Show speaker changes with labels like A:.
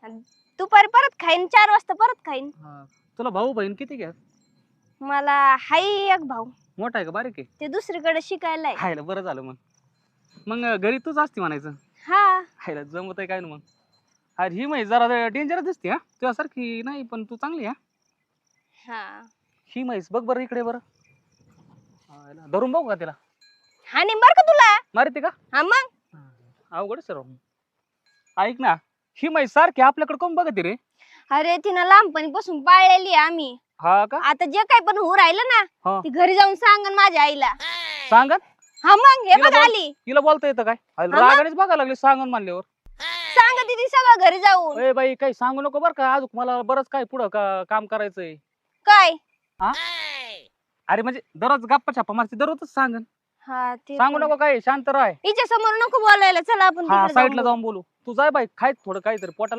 A: दुपारी परत खाईन 4 वाजता परत खाईन.
B: तुला भाऊ बहीण किती घ्या?
A: मला हाय एक भाऊ.
B: मोठा आहे का बारीक आहे?
A: ते दुसरीकडे शिकायला आहे.
B: खायला बरं झालं मग घरी तूच असती म्हणायचं.
A: हा
B: खायला जमत आहे काय ना मग. अरे ही म्हैस जरा डेंजरस दिसते. तुझ्यासारखी नाही पण तू चांगली
A: हा
B: ही म्हैस बघ बरं इकडे बरं. धरून बघू का तिला?
A: हानी बर का तुला?
B: मारते का?
A: हा मग
B: अवघड सर. ऐक ना, ही म्हैस सारखी आपल्याकडे कोण बघते रे?
A: अरे तिनं लहानपणीपासून पाळलेली आहे आम्ही.
B: हा का?
A: आता जे काय पण होऊ राहिलं ना
B: हा.
A: ती घरी जाऊन सांगन माझ्या आईला.
B: सांगत
A: हा मग हे
B: तिला
A: बघ
B: बोल-
A: आली.
B: तिला बोलता येतं काय?
A: मग?
B: रागानेच बघायला लागले सांगून म्हणल्यावर.
A: सांग ती सगळं घरी जाऊन.
B: ए बाई काही सांगू नको बरं का, अजून मला बरंच काय पुढं काम करायचंय.
A: काय?
B: अरे म्हणजे दररोज गप्पा छापा मारते दररोजच सांगन.
A: हा ते
B: सांगू नको काय, शांत राह.
A: हिच्या समोर नको बोलायला. चला आपण
B: हा
A: तिकडे
B: साईडला
A: जाऊन
B: जाऊन बोलू. तू जाय बाई, खाय थोडं काहीतरी पोटाला